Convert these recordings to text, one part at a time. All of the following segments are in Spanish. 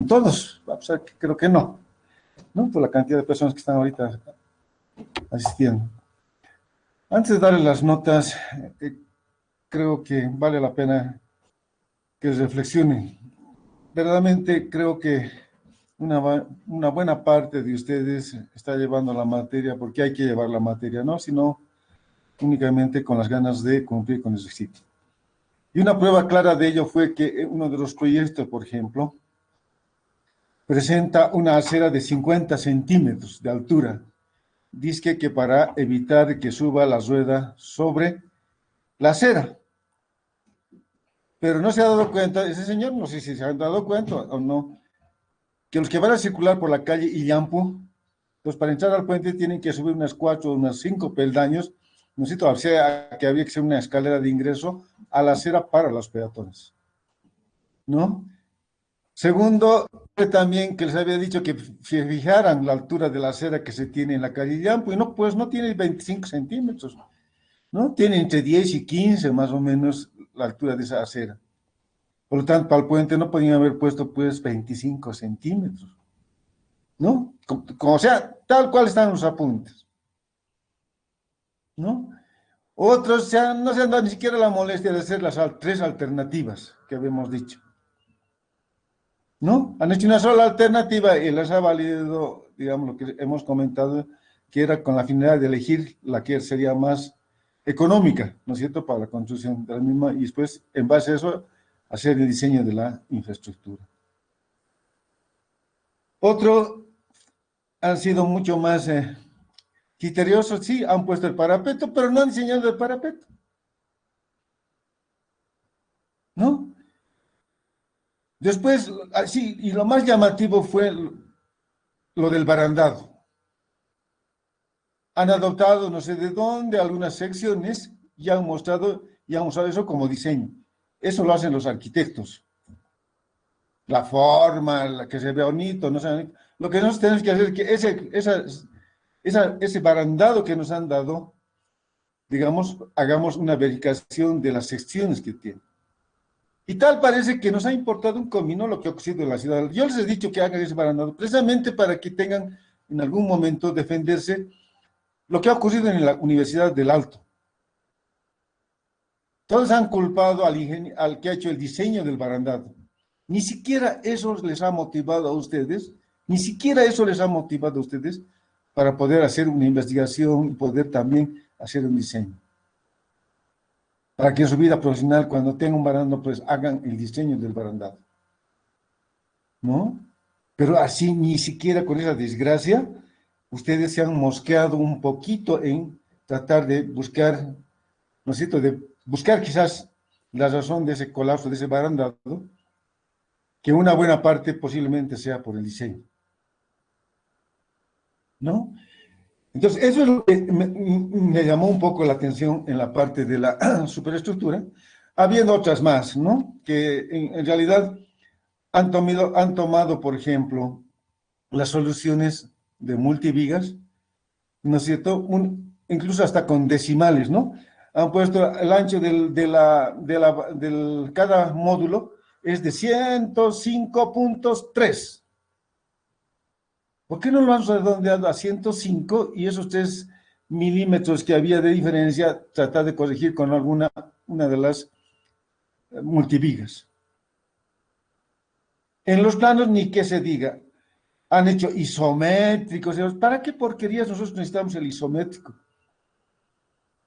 todos, a pesar que creo que no, ¿no? Por la cantidad de personas que están ahorita asistiendo. Antes de darle las notas, creo que vale la pena que reflexionen. Verdaderamente creo que una buena parte de ustedes está llevando la materia porque hay que llevar la materia, ¿no? Sino únicamente con las ganas de cumplir con el requisito. Y una prueba clara de ello fue que uno de los proyectos, por ejemplo, presenta una acera de 50 centímetros de altura. Dice que para evitar que suba la rueda sobre la acera. Pero no se ha dado cuenta, ese señor, no sé si se han dado cuenta o no, que los que van a circular por la calle Illampu, pues para entrar al puente tienen que subir unas 4 o unas 5 peldaños, no sé, o sea, que había que ser una escalera de ingreso a la acera para los peatones, ¿no? Segundo, también que les había dicho que se fijaran la altura de la acera que se tiene en la calle Illampu, y no, pues no tiene 25 centímetros, ¿no? Tiene entre 10 y 15 más o menos la altura de esa acera. Por lo tanto, para el puente no podían haber puesto pues 25 centímetros, ¿no? O sea, tal cual están los apuntes, ¿no? Otros no se han dado ni siquiera la molestia de hacer las tres alternativas que habíamos dicho, ¿no? Han hecho una sola alternativa y les ha valido, digamos, lo que hemos comentado, que era con la finalidad de elegir la que sería más económica, ¿no es cierto?, para la construcción de la misma, y después, en base a eso, hacer el diseño de la infraestructura. Otro han sido mucho más criteriosos, sí, han puesto el parapeto, pero no han diseñado el parapeto, ¿no? Después, así, y lo más llamativo fue lo del barandado. Han adoptado, no sé de dónde, algunas secciones y han mostrado eso como diseño. Eso lo hacen los arquitectos. La forma, la que se vea bonito, no sé. Lo que nosotros tenemos que hacer es que ese barandado que nos han dado, digamos, hagamos una verificación de las secciones que tiene. Y tal parece que nos ha importado un comino lo que ha ocurrido en la ciudad. Yo les he dicho que hagan ese barandado, precisamente para que tengan en algún momento defenderse lo que ha ocurrido en la Universidad del Alto. Todos han culpado al que ha hecho el diseño del barandado. Ni siquiera eso les ha motivado a ustedes, ni siquiera eso les ha motivado a ustedes para poder hacer una investigación y poder también hacer un diseño. Para que en su vida profesional, cuando tengan un barandado, pues hagan el diseño del barandado, ¿no? Pero así, ni siquiera con esa desgracia, ustedes se han mosqueado un poquito en tratar de buscar, ¿no es cierto?, de buscar quizás la razón de ese colapso, de ese barandado, que una buena parte posiblemente sea por el diseño, ¿no? Entonces, eso es lo que me llamó un poco la atención en la parte de la superestructura, habiendo otras más, ¿no? Que en realidad han tomado, por ejemplo, las soluciones de multivigas, ¿no es cierto? Incluso hasta con decimales, ¿no? Han puesto el ancho cada módulo es de 105.3. ¿Por qué no lo han redondeado a 105 y esos 3 milímetros que había de diferencia tratar de corregir con una de las multivigas? En los planos ni que se diga, han hecho isométricos. ¿Para qué porquerías nosotros necesitamos el isométrico?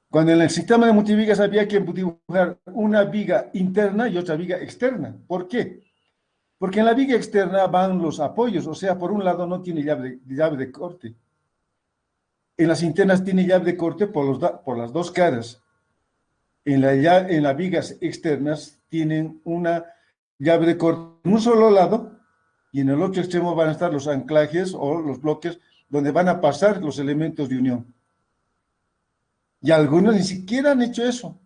Cuando en el sistema de multivigas había que dibujar una viga interna y otra viga externa. ¿Por qué? Porque en la viga externa van los apoyos, o sea, por un lado no tiene llave de corte. En las internas tiene llave de corte por las dos caras. En las vigas externas tienen una llave de corte en un solo lado y en el otro extremo van a estar los anclajes o los bloques donde van a pasar los elementos de unión. Y algunos ni siquiera han hecho eso,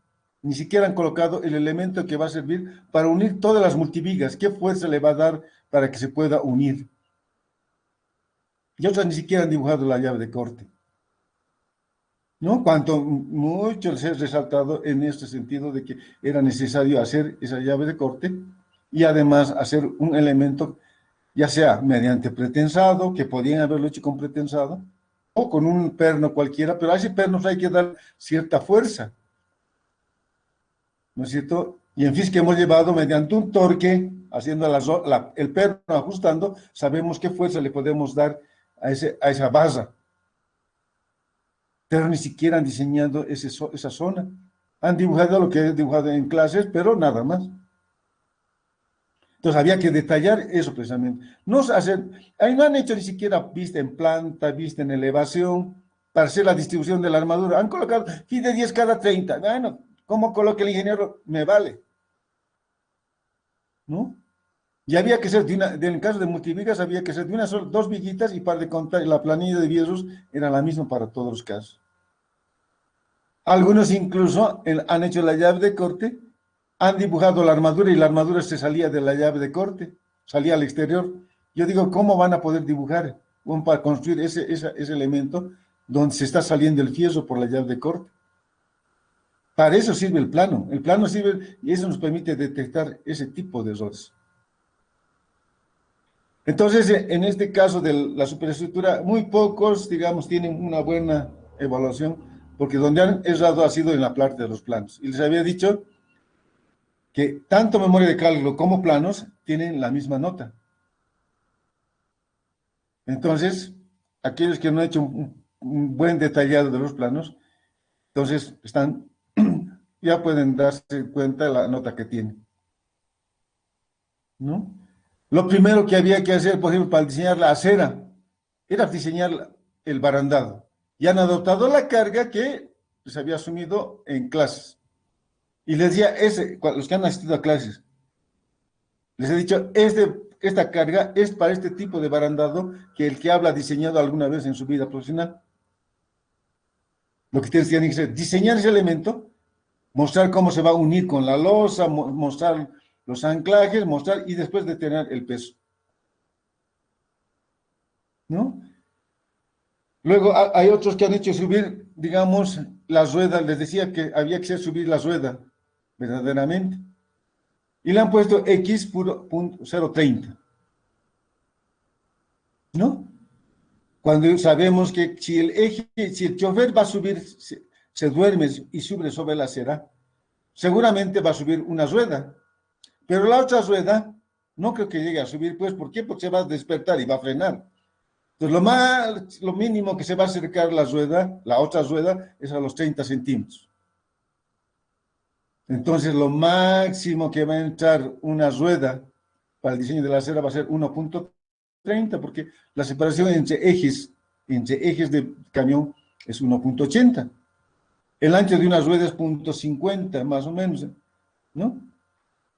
ni siquiera han colocado el elemento que va a servir para unir todas las multivigas. ¿Qué fuerza le va a dar para que se pueda unir? Y otros ni siquiera han dibujado la llave de corte, ¿no? Cuanto mucho les he resaltado en este sentido de que era necesario hacer esa llave de corte y además hacer un elemento ya sea mediante pretensado, que podían haberlo hecho con pretensado, o con un perno cualquiera, pero a ese perno hay que dar cierta fuerza, ¿no es cierto? Y en fin, que hemos llevado mediante un torque, haciendo el perno ajustando, sabemos qué fuerza le podemos dar a esa base, pero ni siquiera han diseñado esa zona. Han dibujado lo que he dibujado en clases, pero nada más. Entonces había que detallar eso precisamente. No hacer, ahí no han hecho ni siquiera vista en planta, vista en elevación, para hacer la distribución de la armadura. Han colocado fin de 10 cada 30. Bueno, ¿cómo coloca el ingeniero? Me vale, ¿no? Y había que ser, en el caso de multivigas, había que ser de una sola, dos viguitas y para de contar, la planilla de Viesos era la misma para todos los casos. Algunos incluso han hecho la llave de corte, han dibujado la armadura y la armadura se salía de la llave de corte, salía al exterior. Yo digo, ¿cómo van a poder dibujar para construir ese elemento donde se está saliendo el fierro por la llave de corte? Para eso sirve el plano. El plano sirve y eso nos permite detectar ese tipo de errores. Entonces, en este caso de la superestructura, muy pocos, digamos, tienen una buena evaluación, porque donde han errado ha sido en la parte de los planos. Y les había dicho que tanto memoria de cálculo como planos tienen la misma nota. Entonces, aquellos que no han hecho un buen detallado de los planos, entonces ya pueden darse cuenta de la nota que tienen, ¿no? Lo primero que había que hacer, por ejemplo, para diseñar la acera, era diseñar el barandado. Y han adoptado la carga que se había asumido en clases. Y les decía, los que han asistido a clases, les he dicho, esta carga es para este tipo de barandado que el que habla diseñado alguna vez en su vida profesional. Lo que ustedes tienen que hacer, diseñar ese elemento, mostrar cómo se va a unir con la losa, mostrar los anclajes, mostrar y después detener el peso. ¿No? Luego hay otros que han hecho subir, digamos, las ruedas. Les decía que había que subir la rueda, verdaderamente. Y le han puesto X puro punto 030. ¿No? Cuando sabemos que si el chofer va a subir, se duerme y sube sobre la acera, seguramente va a subir una rueda. Pero la otra rueda, no creo que llegue a subir, pues, ¿por qué? Porque se va a despertar y va a frenar. Entonces, lo mínimo que se va a acercar la rueda, la otra rueda, es a los 30 centímetros. Entonces, lo máximo que va a entrar una rueda para el diseño de la acera va a ser 1.30, porque la separación entre ejes de camión es 1.80. El ancho de una rueda es 0.50, más o menos, ¿no?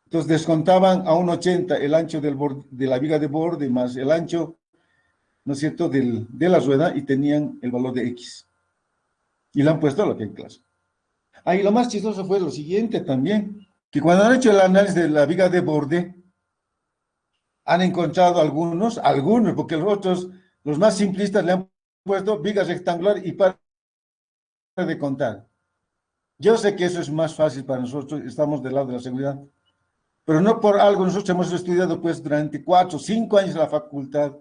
Entonces, descontaban a 1.80 el ancho de la viga de borde más el ancho, ¿no es cierto?, de la rueda y tenían el valor de X. Y le han puesto lo que en clase. Y lo más chistoso fue lo siguiente también, que cuando han hecho el análisis de la viga de borde, han encontrado algunos, porque los otros, los más simplistas, le han puesto viga rectangular y para de contar. Yo sé que eso es más fácil para nosotros, estamos del lado de la seguridad, pero no por algo nosotros hemos estudiado pues durante 4 o 5 años en la facultad,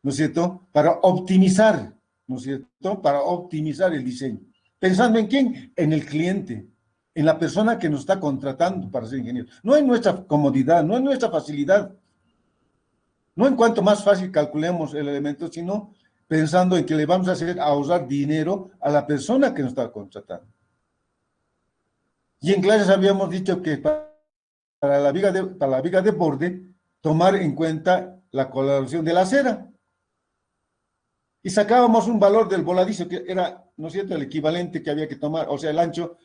¿no es cierto?, para optimizar, ¿no es cierto?, para optimizar el diseño. ¿Pensando en quién? En el cliente, en la persona que nos está contratando para ser ingeniero. No en nuestra comodidad, no en nuestra facilidad, no en cuanto más fácil calculemos el elemento, sino pensando en que le vamos a hacer ahorrar dinero a la persona que nos está contratando. Y en clases habíamos dicho que para la viga de borde, tomar en cuenta la coloración de la acera. Y sacábamos un valor del voladizo que era, ¿no es cierto?, el equivalente que había que tomar, o sea, el ancho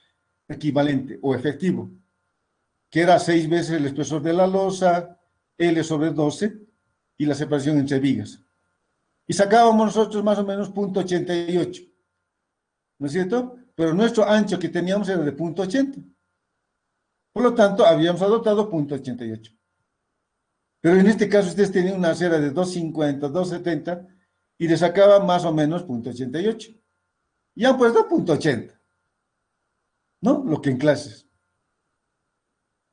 equivalente o efectivo, que era 6 veces el espesor de la losa, L sobre 12, y la separación entre vigas. Y sacábamos nosotros más o menos 0.88, ¿no es cierto? Pero nuestro ancho que teníamos era de 0.80. Por lo tanto, habíamos adoptado 0.88. Pero en este caso, ustedes tenían una acera de 2.50, 2.70, y le sacaban más o menos 0.88. Y han puesto 0.80, ¿no? Lo que en clases.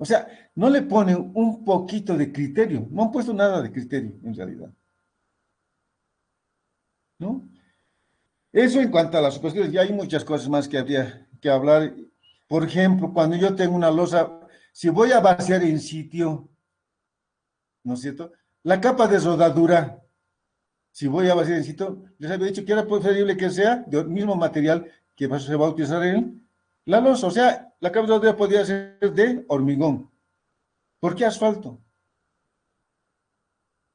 O sea, no le ponen un poquito de criterio, no han puesto nada de criterio en realidad, ¿no? Eso en cuanto a las cuestiones, ya hay muchas cosas más que habría que hablar. Por ejemplo, cuando yo tengo una losa, si voy a vaciar en sitio, ¿no es cierto? La capa de rodadura, si voy a vaciar en sitio, les había dicho que era preferible que sea del mismo material que se va a utilizar en la losa. O sea, la capa de rodadura podría ser de hormigón. ¿Por qué asfalto?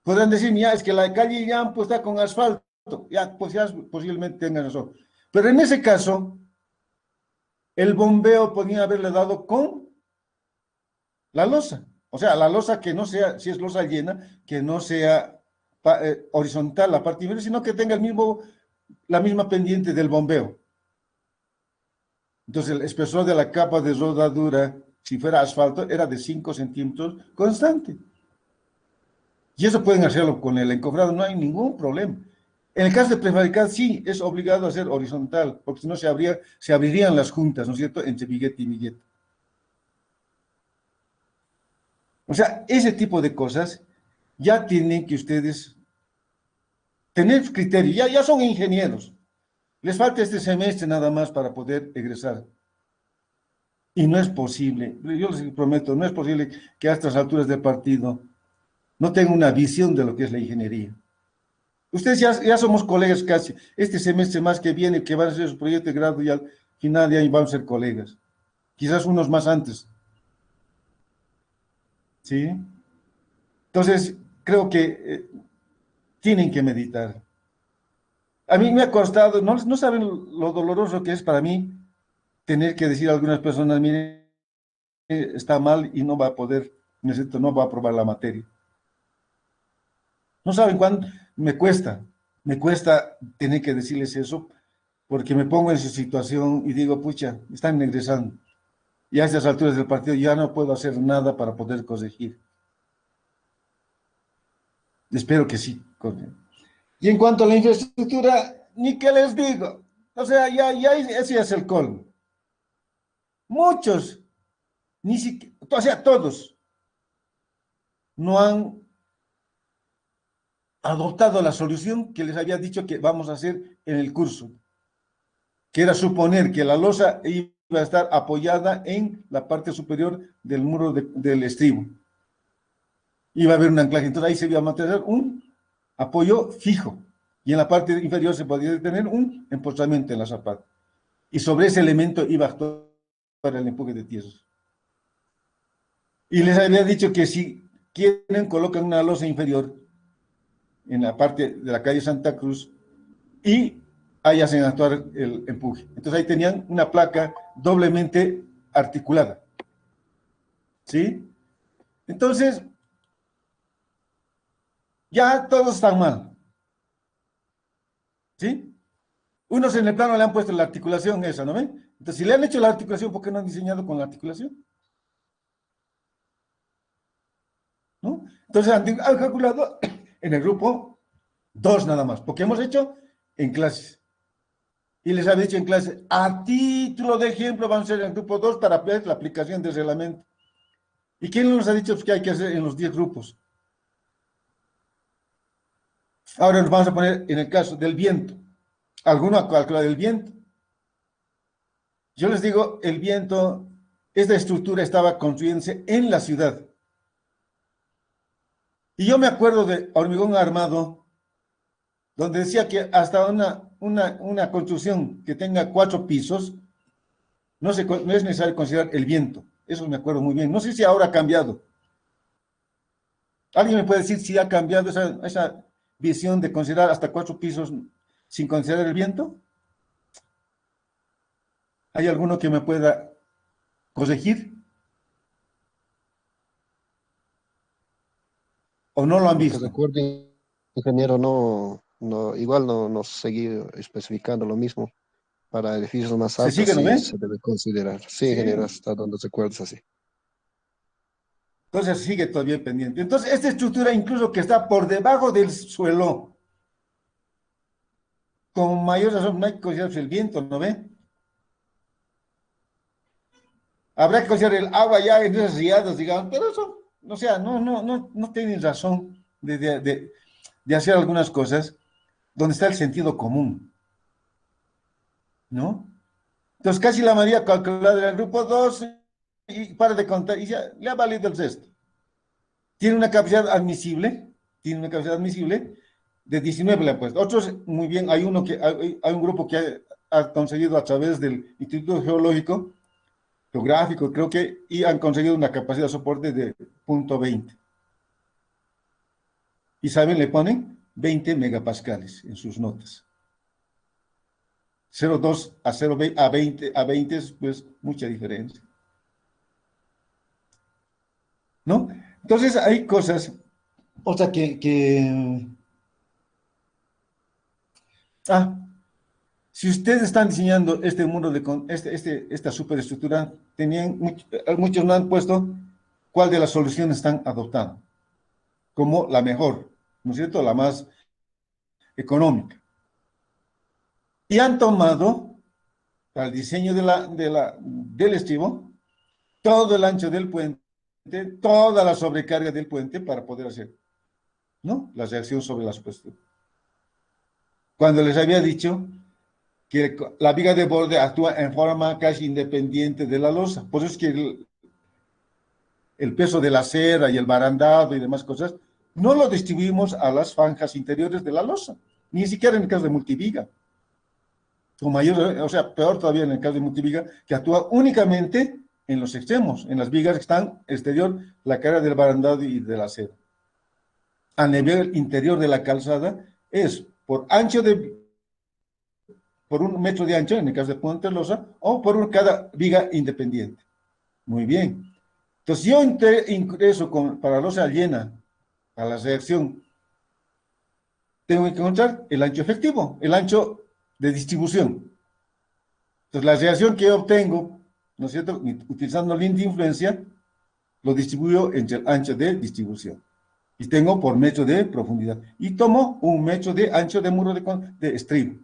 Podrán decir, ya, es que la calle ya pues, está con asfalto. Ya, pues ya posiblemente tengan razón. Pero en ese caso, el bombeo podría haberle dado con la losa. O sea, la losa que no sea, si es losa llena, que no sea horizontal la parte inferior, sino que tenga la misma pendiente del bombeo. Entonces, el espesor de la capa de rodadura, si fuera asfalto, era de 5 centímetros constante. Y eso pueden hacerlo con el encofrado, no hay ningún problema. En el caso de prefabricar, sí, es obligado a ser horizontal, porque si no se abrirían las juntas, ¿no es cierto?, entre biguete y biguete. O sea, ese tipo de cosas ya tienen que ustedes tener criterio, ya son ingenieros. Les falta este semestre nada más para poder egresar. Y no es posible, yo les prometo, no es posible que a estas alturas del partido no tengan una visión de lo que es la ingeniería. Ustedes ya somos colegas casi. Este semestre más que viene, que van a hacer su proyecto de grado y al final de año vamos a ser colegas. Quizás unos más antes. ¿Sí? Entonces, creo que tienen que meditar. A mí me ha costado, no saben lo doloroso que es para mí tener que decir a algunas personas, mire, está mal y no va a poder, no va a aprobar la materia. No saben cuánto me cuesta tener que decirles eso, porque me pongo en su situación y digo, pucha, están egresando. Y a estas alturas del partido ya no puedo hacer nada para poder corregir. Espero que sí. Y en cuanto a la infraestructura, ni qué les digo. O sea, ese es el colmo. Muchos, ni siquiera, o sea, todos, no han adoptado la solución que les había dicho que vamos a hacer en el curso, que era suponer que la losa iba a estar apoyada en la parte superior del muro del estribo. Iba a haber un anclaje, entonces ahí se iba a mantener un apoyo fijo y en la parte inferior se podía tener un empotramiento en la zapata. Y sobre ese elemento iba a actuar el empuje de tierra. Y les había dicho que si quieren, colocan una losa inferior en la parte de la calle Santa Cruz y ahí hacen actuar el empuje. Entonces ahí tenían una placa doblemente articulada. ¿Sí? Entonces, ya todos están mal. ¿Sí? Unos en el plano le han puesto la articulación esa, ¿no ven? Entonces, si le han hecho la articulación, ¿por qué no han diseñado con la articulación? ¿No? Entonces han calculado en el grupo dos nada más, porque hemos hecho en clases. Y les había dicho en clase, a título de ejemplo, vamos a hacer en el grupo 2 para ver la aplicación del reglamento. ¿Y quién nos ha dicho pues, que hay que hacer en los 10 grupos? Ahora nos vamos a poner en el caso del viento. ¿Alguno ha calculado el viento? Yo les digo, el viento, esta estructura estaba construyéndose en la ciudad. Y yo me acuerdo de Hormigón Armado, donde decía que hasta una construcción que tenga 4 pisos, no es necesario considerar el viento. Eso me acuerdo muy bien. No sé si ahora ha cambiado. ¿Alguien me puede decir si ha cambiado esa visión de considerar hasta 4 pisos sin considerar el viento? ¿Hay alguno que me pueda corregir? ¿O no lo han Lo que visto? recuerde, ingeniero, igual no seguí especificando lo mismo. Para edificios más ¿Se altos sigue, no sí ve? se debe considerar. Sí, ingeniero, Sí. hasta donde recuerdes así. Entonces sigue todavía pendiente. Entonces, esta estructura incluso que está por debajo del suelo, con mayor razón, no hay que considerar el viento, ¿no ve? Habrá que considerar el agua ya en esas riadas, digamos, pero eso, o sea, no tienen razón de hacer algunas cosas donde está el sentido común, ¿no? Entonces, casi la mayoría calculada del grupo 2 y para de contar, y ya le ha valido el resto. Tiene una capacidad admisible, tiene una capacidad admisible de 19 le han puesto. Otros, muy bien, hay un grupo que ha conseguido a través del Instituto Geográfico, creo que, y han conseguido una capacidad de soporte de .20. Y saben, le ponen 20 megapascales en sus notas. 0,2 a 0,20 es pues mucha diferencia, ¿no? Entonces hay cosas, o sea, ah, si ustedes están diseñando este muro esta superestructura, muchos no han puesto cuál de las soluciones están adoptando como la mejor, ¿no es cierto? La más económica. Y han tomado para el diseño del estribo todo el ancho del puente, toda la sobrecarga del puente para poder hacer, ¿no? La reacción sobre la superestructura. Cuando les había dicho que la viga de borde actúa en forma casi independiente de la losa. Por eso es que el peso de la cera y el barandado y demás cosas no lo distribuimos a las franjas interiores de la losa, ni siquiera en el caso de multiviga. O mayor, o sea, peor todavía en el caso de multiviga, que actúa únicamente en los extremos, en las vigas que están exterior, la carga del barandado y de la cera. A nivel interior de la calzada es por 1 metro de ancho, en el caso de puente losa, o por cada viga independiente. Muy bien. Entonces, yo ingreso para losa llena a la reacción, tengo que encontrar el ancho efectivo, el ancho de distribución. Entonces, la reacción que yo obtengo, ¿no es cierto? Utilizando línea de influencia, lo distribuyo entre el ancho de distribución. Y tengo por metro de profundidad. Y tomo 1 metro de ancho de muro de estribo.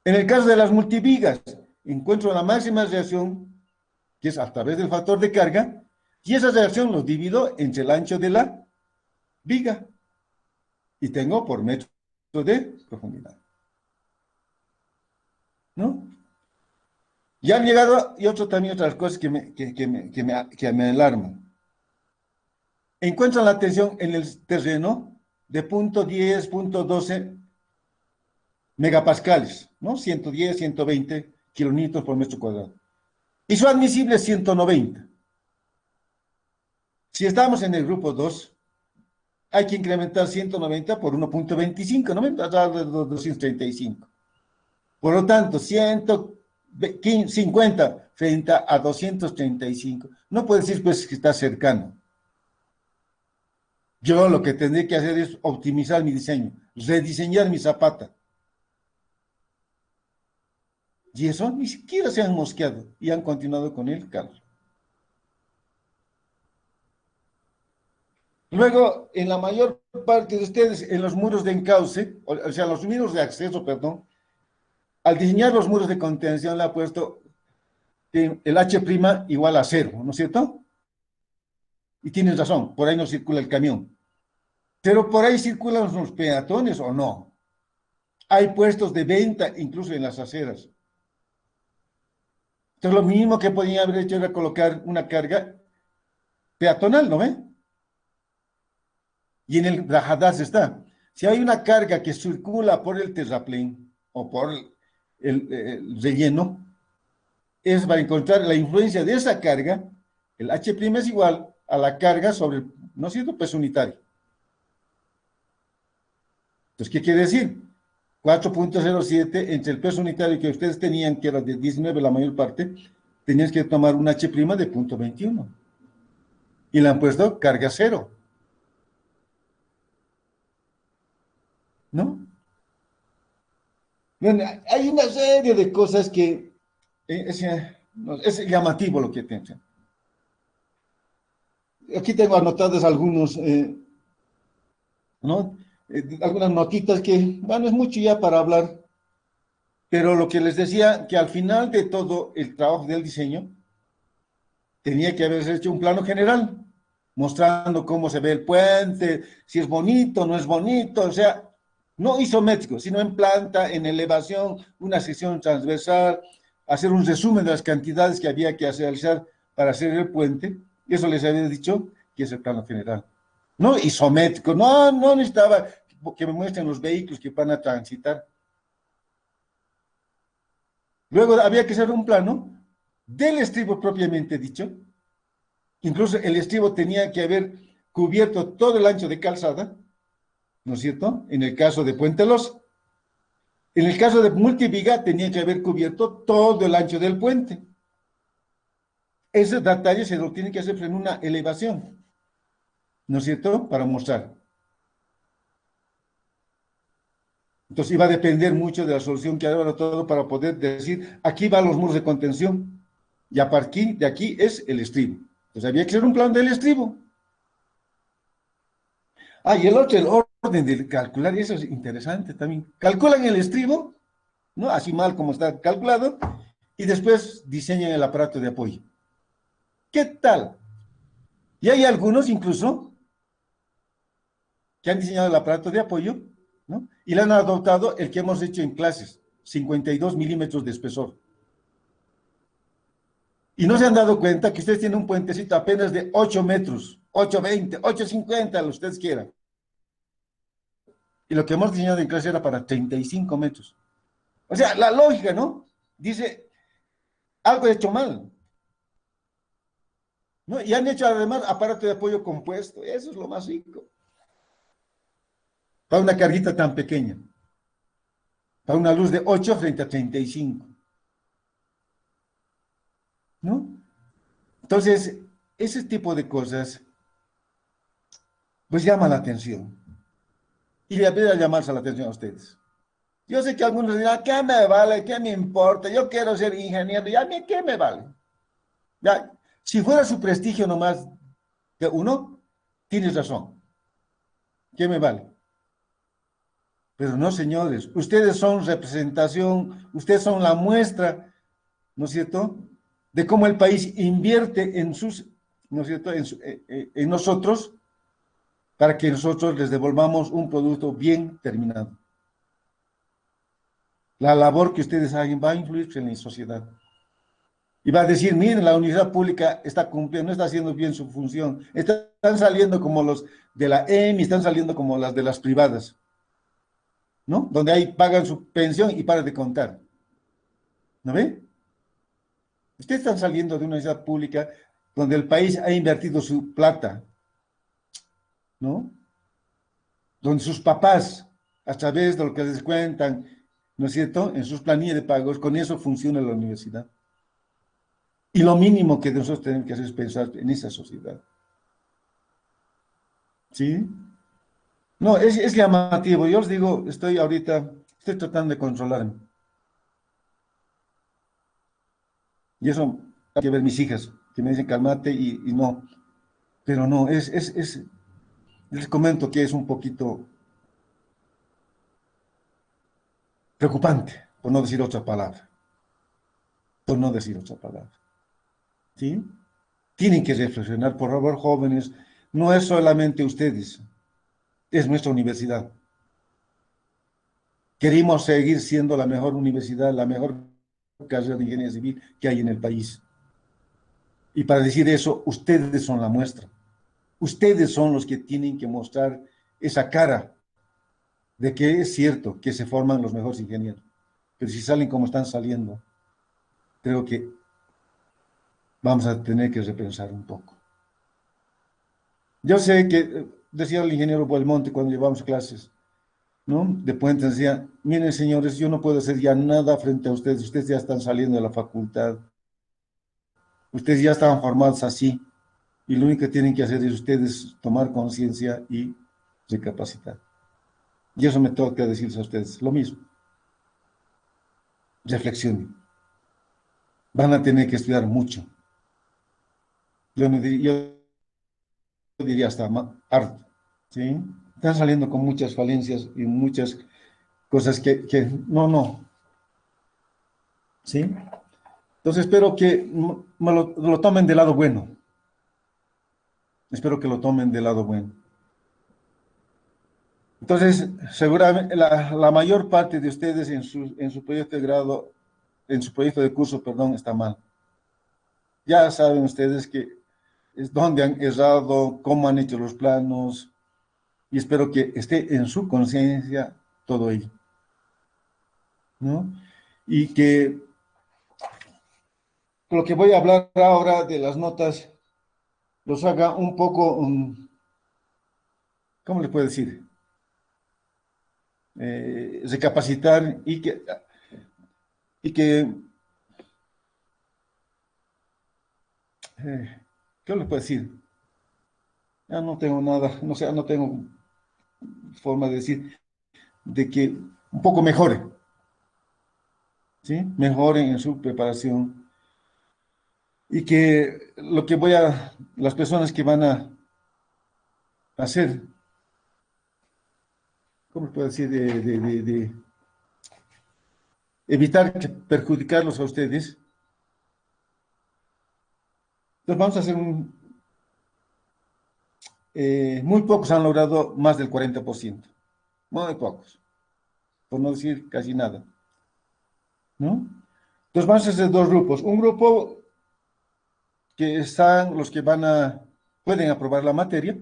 En el caso de las multivigas, encuentro la máxima reacción, que es a través del factor de carga, y esa reacción lo divido entre el ancho de la viga. Y tengo por metro de profundidad. ¿No? Y han llegado, y también otras cosas que me alarman. Encuentran la tensión en el terreno de 0,10, 0,12 megapascales, ¿no? 110, 120 kilonewtons por metro cuadrado. Y su admisible es 190. Si estamos en el grupo 2, hay que incrementar 190 por 1,25, ¿no? Alrededor de 235. Por lo tanto, 150 frente a 235. No puede decir pues que está cercano. Yo lo que tendré que hacer es optimizar mi diseño, rediseñar mi zapata. Y eso ni siquiera se han mosqueado y han continuado con el carro. Luego, en la mayor parte de ustedes, en los muros de encauce, o sea, los muros de acceso, perdón, al diseñar los muros de contención le ha puesto el H' igual a 0, ¿no es cierto? Y tienes razón, por ahí no circula el camión. Pero por ahí circulan los peatones o no. Hay puestos de venta incluso en las aceras. Entonces lo mínimo que podían haber hecho era colocar una carga peatonal, ¿no ve? Y en el Rajadas está. Si hay una carga que circula por el terraplén o por el relleno, es para encontrar la influencia de esa carga, el H' es igual a la carga sobre el, ¿no es cierto?, peso unitario. Entonces, ¿qué quiere decir? 4,07 entre el peso unitario que ustedes tenían, que era de 19 la mayor parte, tenías que tomar un H' de 0,21. Y le han puesto carga 0. ¿No? Bueno, hay una serie de cosas que es llamativo lo que piensan. Aquí tengo anotadas algunos, ¿no? Algunas notitas que, bueno, es mucho ya para hablar, pero lo que les decía, que al final de todo el trabajo del diseño, tenía que haberse hecho un plano general, mostrando cómo se ve el puente, si es bonito, no es bonito, o sea, no isométrico, sino en planta, en elevación, una sección transversal, hacer un resumen de las cantidades que había que realizar para hacer el puente. Eso les había dicho que es el plano general. No isométrico, no necesitaba que me muestren los vehículos que van a transitar. Luego había que hacer un plano del estribo propiamente dicho. Incluso el estribo tenía que haber cubierto todo el ancho de calzada, ¿no es cierto? En el caso de Puente Los. En el caso de Multiviga tenía que haber cubierto todo el ancho del puente. Ese detalle se lo tiene que hacer en una elevación, ¿no es cierto? Para mostrar. Entonces iba a depender mucho de la solución que haga todo para poder decir, aquí van los muros de contención y a partir de aquí es el estribo. Entonces había que hacer un plan del estribo. Ah, y el otro, el orden de calcular, y eso es interesante también. Calculan el estribo, ¿no? Así mal como está calculado, y después diseñan el aparato de apoyo. ¿Qué tal? Y hay algunos incluso que han diseñado el aparato de apoyo, ¿no? Y le han adoptado el que hemos hecho en clases, 52 milímetros de espesor. Y no se han dado cuenta que ustedes tienen un puentecito apenas de 8 metros, 8,20, 8,50, lo que ustedes quieran. Y lo que hemos diseñado en clase era para 35 metros. O sea, la lógica, ¿no? Dice, algo he hecho mal, ¿no? Y han hecho además aparato de apoyo compuesto. Eso es lo más rico. Para una carguita tan pequeña. Para una luz de 8 frente a 35. ¿No? Entonces, ese tipo de cosas, pues llama la atención. Y le voy a llamarse la atención a ustedes. Yo sé que algunos dirán, ¿qué me vale? ¿Qué me importa? Yo quiero ser ingeniero. ¿Y a mí qué me vale? Ya, si fuera su prestigio nomás de uno, tienes razón. ¿Qué me vale? Pero no, señores. Ustedes son representación, ustedes son la muestra, ¿no es cierto?, de cómo el país invierte en sus, ¿no es cierto?, en nosotros, para que nosotros les devolvamos un producto bien terminado. La labor que ustedes hagan va a influir en la sociedad. Y va a decir, miren, la universidad pública está cumpliendo, no está haciendo bien su función. Están saliendo como los de la EMI, están saliendo como las de las privadas, ¿no? Donde ahí pagan su pensión y paran de contar. ¿No ve? Ustedes están saliendo de una universidad pública donde el país ha invertido su plata, ¿no? Donde sus papás, a través de lo que les cuentan, ¿no es cierto?, en sus planillas de pagos, con eso funciona la universidad. Y lo mínimo que nosotros tenemos que hacer es pensar en esa sociedad. ¿Sí? No, es llamativo. Yo les digo, estoy tratando de controlarme. Y eso hay que ver mis hijas, que me dicen calmate y no. Pero no, les comento que es un poquito preocupante, por no decir otra palabra. Por no decir otra palabra. ¿Sí? Tienen que reflexionar, por favor, jóvenes. No es solamente ustedes, es nuestra universidad. Queremos seguir siendo la mejor universidad, la mejor carrera de ingeniería civil que hay en el país. Y para decir eso, ustedes son la muestra. Ustedes son los que tienen que mostrar esa cara de que es cierto que se forman los mejores ingenieros. Pero si salen como están saliendo, creo que vamos a tener que repensar un poco. Yo sé que, decía el ingeniero Belmonte cuando llevamos clases, ¿no?, de Puente, decía, miren señores, yo no puedo hacer ya nada frente a ustedes ya están saliendo de la facultad, ustedes ya estaban formados así, y lo único que tienen que hacer es ustedes tomar conciencia y recapacitar. Y eso me toca decirles a ustedes, lo mismo, reflexionen, van a tener que estudiar mucho. Yo diría hasta harto, ¿sí? Están saliendo con muchas falencias y muchas cosas que no, ¿sí? Entonces espero que lo tomen del lado bueno. Espero que lo tomen del lado bueno. Entonces, seguramente la mayor parte de ustedes en su proyecto de grado, en su proyecto de curso, perdón, está mal. Ya saben ustedes que es dónde han errado, cómo han hecho los planos, y espero que esté en su conciencia todo ello, ¿no? Y que lo que voy a hablar ahora de las notas los haga un poco, ¿cómo le puedo decir? Recapacitar y que ¿qué le puedo decir? Ya no tengo nada, no sé, no tengo forma de decir, de que un poco mejore, ¿sí? Mejoren en su preparación y que lo que las personas que van a hacer, ¿cómo le puedo decir? De evitar perjudicarlos a ustedes. Entonces vamos a hacer muy pocos han logrado más del 40%, muy pocos, por no decir casi nada, ¿no? Entonces vamos a hacer dos grupos. Un grupo que están los que pueden aprobar la materia,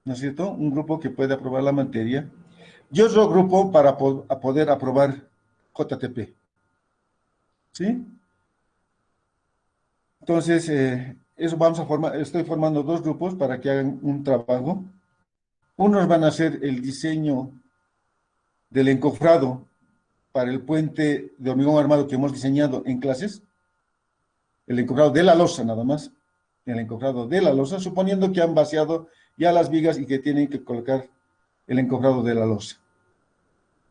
¿no es cierto? Un grupo que puede aprobar la materia. Y otro grupo para poder aprobar JTP, ¿sí? Entonces, eso vamos a formar, estoy formando dos grupos para que hagan un trabajo. Unos van a hacer el diseño del encofrado para el puente de hormigón armado que hemos diseñado en clases, el encofrado de la losa nada más, el encofrado de la losa, suponiendo que han vaciado ya las vigas y que tienen que colocar el encofrado de la losa,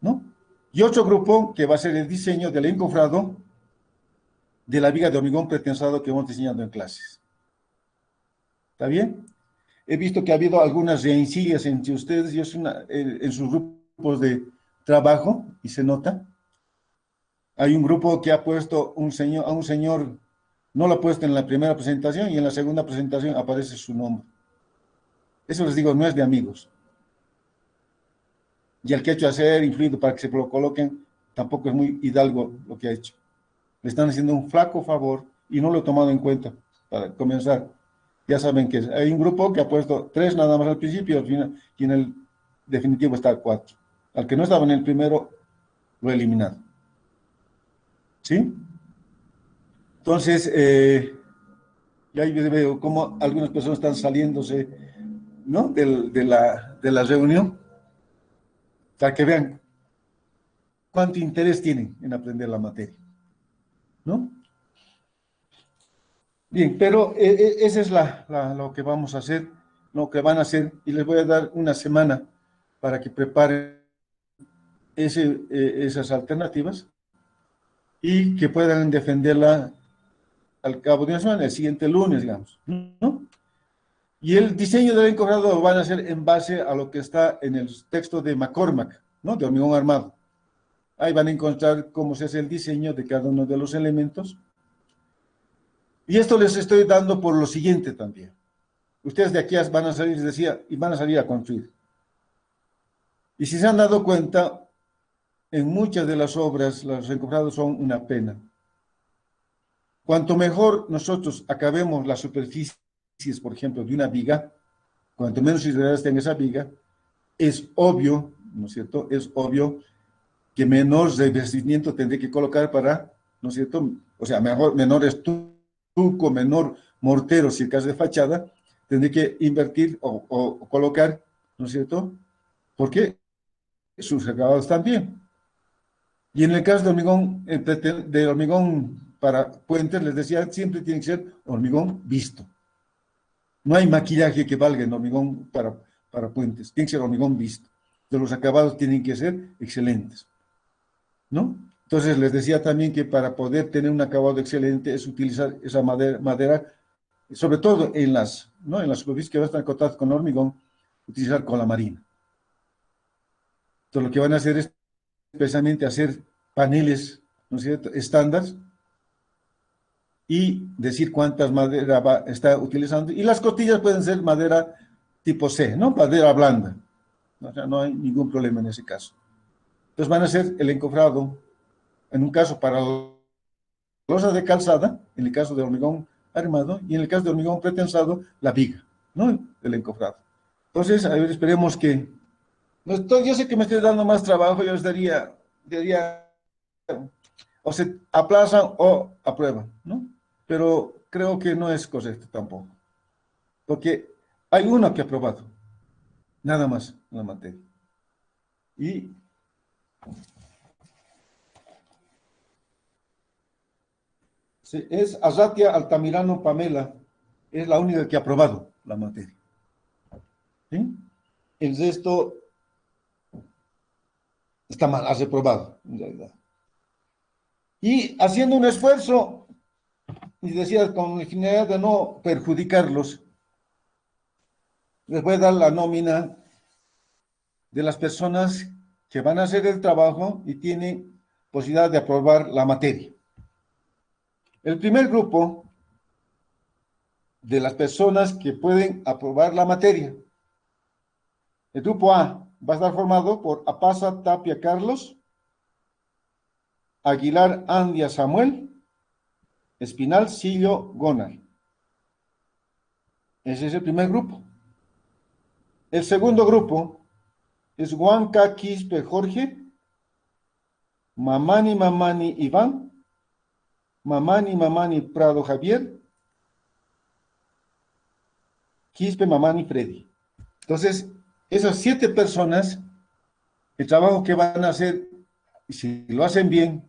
¿no? Y otro grupo que va a ser el diseño del encofrado de la viga de hormigón pretensado que hemos diseñado en clases. ¿Está bien? He visto que ha habido algunas rencillas entre ustedes y en sus grupos de trabajo, y se nota. Hay un grupo que ha puesto a un señor, no lo ha puesto en la primera presentación y en la segunda presentación aparece su nombre. Eso les digo, no es de amigos. Y el que ha hecho hacer, influido para que se lo coloquen, tampoco es muy hidalgo lo que ha hecho. Le están haciendo un flaco favor y no lo he tomado en cuenta para comenzar. Ya saben que hay un grupo que ha puesto 3 nada más al principio y en el definitivo está 4. Al que no estaba en el primero, lo he eliminado. ¿Sí? Entonces, ya veo cómo algunas personas están saliéndose, ¿no? De la reunión, para que vean cuánto interés tienen en aprender la materia, ¿no? Bien, pero esa es lo que vamos a hacer, lo que van a hacer, y les voy a dar una semana para que preparen esas alternativas y que puedan defenderla al cabo de una semana, el siguiente lunes, digamos, ¿no? Y el diseño del encofrado lo van a hacer en base a lo que está en el texto de McCormack, ¿no? De hormigón armado. Ahí van a encontrar cómo se hace el diseño de cada uno de los elementos. Y esto les estoy dando por lo siguiente también. Ustedes de aquí van a salir, les decía, y van a salir a construir. Y si se han dado cuenta, en muchas de las obras, los encofrados son una pena. Cuanto mejor nosotros acabemos las superficies, por ejemplo, de una viga, cuanto menos irregularidades tenga esa viga, es obvio, ¿no es cierto? Es obvio que menor revestimiento tendré que colocar para, ¿no es cierto? O sea, menor estuco, menor mortero, si el caso de fachada, tendré que invertir o colocar, ¿no es cierto? Porque sus acabados también. Y en el caso de hormigón para puentes, les decía, siempre tiene que ser hormigón visto. No hay maquillaje que valga en hormigón para puentes, tiene que ser hormigón visto. De los acabados tienen que ser excelentes, ¿no? Entonces les decía también que para poder tener un acabado excelente es utilizar esa madera sobre todo ¿no? En las superficies que van a estar en contacto con hormigón, utilizar cola marina. Entonces lo que van a hacer es precisamente hacer paneles, ¿no es cierto?, estándar, y decir cuántas madera está utilizando. Y las costillas pueden ser madera tipo C, ¿no? Madera blanda. O sea, no hay ningún problema en ese caso. Entonces van a hacer el encofrado, en un caso para losa de calzada, en el caso de hormigón armado, y en el caso de hormigón pretensado, la viga, ¿no? El encofrado. Entonces, a ver, esperemos que... No estoy, yo sé que me estoy dando más trabajo, yo les daría o se aplazan o aprueban, ¿no? Pero creo que no es correcto tampoco, porque hay uno que ha aprobado, nada más en la materia. Y sí, es Azatia Altamirano Pamela, es la única que ha aprobado la materia. ¿Sí? El resto está mal, ha reprobado, en realidad. Y haciendo un esfuerzo, y decía, con la finalidad de no perjudicarlos, les voy a dar la nómina de las personas que van a hacer el trabajo y tienen posibilidad de aprobar la materia. El primer grupo de las personas que pueden aprobar la materia. El grupo A va a estar formado por Apasa Tapia Carlos, Aguilar Andia Samuel, Espinal Sillo Gonar. Ese es el primer grupo. El segundo grupo es Huanca Quispe Jorge, Mamani Iván, Mamani Prado Javier, Quispe Mamani Freddy. Entonces, esas 7 personas, el trabajo que van a hacer, si lo hacen bien,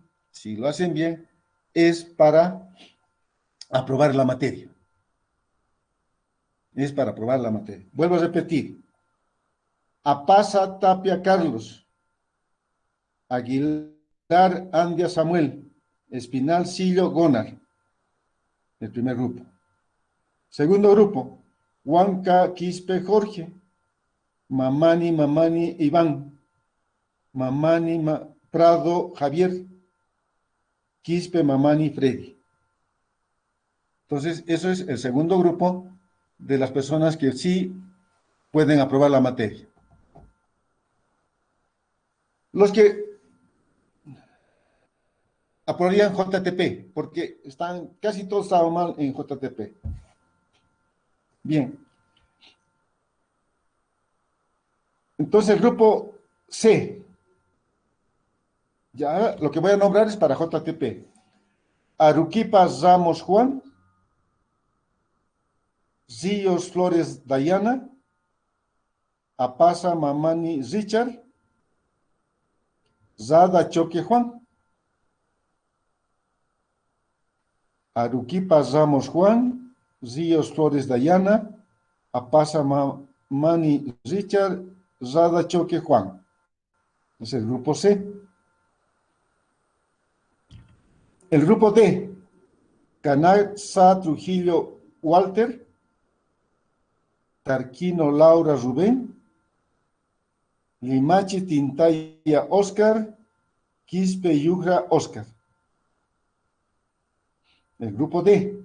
es para aprobar la materia. Es para aprobar la materia. Vuelvo a repetir. Apasa Tapia Carlos, Aguilar Andia Samuel, Espinal Sillo Gonar, el primer grupo. Segundo grupo, Huanca Quispe Jorge, Mamani Iván, Prado Javier, Quispe Mamani Freddy. Entonces, eso es el segundo grupo de las personas que sí pueden aprobar la materia. Los que aprobarían JTP, porque casi todos estaban mal en JTP. Bien. Entonces, el grupo C, ya lo que voy a nombrar es para JTP. Aruquipa Ramos Juan, Zillos Flores Dayana, Apasa Mamani Richard, Zada Choque Juan. Aruquipa Ramos Juan, Zillos Flores Dayana, Apasa Mamani Richard, Zada Choque Juan. Es el grupo C. El grupo D, Canazza Trujillo Walter, Tarquino Laura Rubén, Limachi Tintaya Oscar, Quispe Yugra Oscar. El grupo D,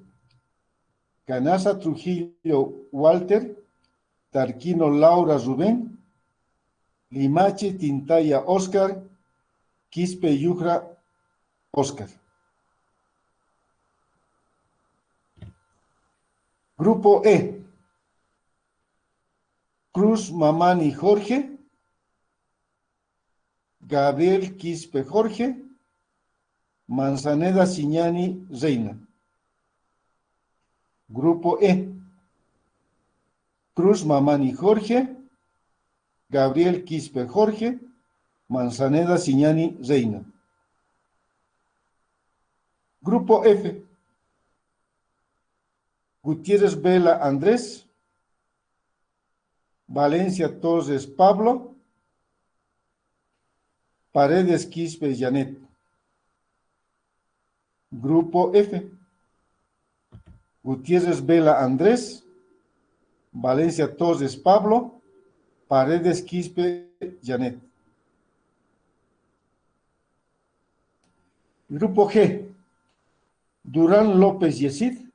Canazza Trujillo Walter, Tarquino Laura Rubén, Limachi Tintaya Oscar, Quispe Yugra Oscar. Grupo E, Cruz Mamani Jorge, Gabriel Quispe Jorge, Manzaneda Siñani Reina. Grupo E, Cruz Mamani Jorge, Gabriel Quispe Jorge, Manzaneda Siñani Reina. Grupo F, Gutiérrez Vela Andrés, Valencia Torres Pablo, Paredes Quispe Janet. Grupo F, Gutiérrez Vela Andrés, Valencia Torres Pablo, Paredes Quispe Janet. Grupo G, Durán López Yesid,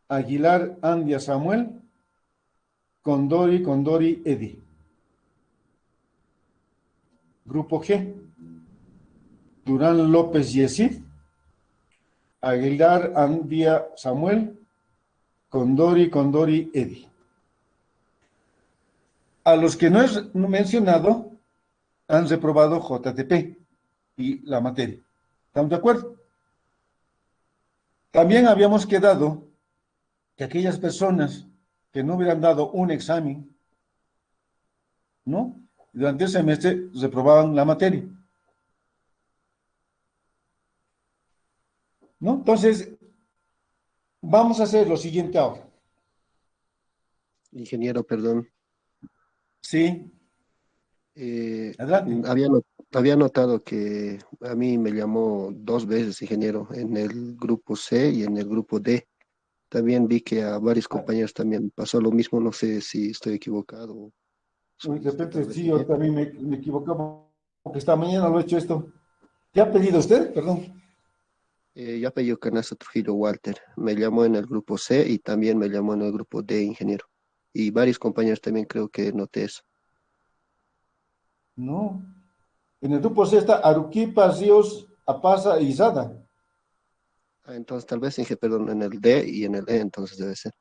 Aguilar Andia Samuel, Condori Edi. Grupo G, Durán López Yesid, Aguilar Andia Samuel, Condori Edi. A los que no he mencionado han reprobado JTP y la materia. ¿Estamos de acuerdo? También habíamos quedado que aquellas personas que no hubieran dado un examen, ¿no? Durante el semestre reprobaban la materia, ¿no? Entonces, vamos a hacer lo siguiente ahora. Ingeniero, perdón. Sí, adelante. Había notado que a mí me llamó dos veces, ingeniero, en el grupo C y en el grupo D. También vi que a varios compañeros también pasó lo mismo, no sé si estoy equivocado o De soy repente, tal vez sí, yo bien. también me equivoqué, porque esta mañana lo he hecho esto. ¿Qué ha pedido usted? Perdón. Ya apellido Canasta Trujillo Walter, me llamó en el grupo C y también me llamó en el grupo D, ingeniero. Y varios compañeros también creo que noté eso. No. En el grupo C está Aruquipa, Ríos, Apaza y Izada. Entonces tal vez, perdón, en el D y en el E, entonces debe ser.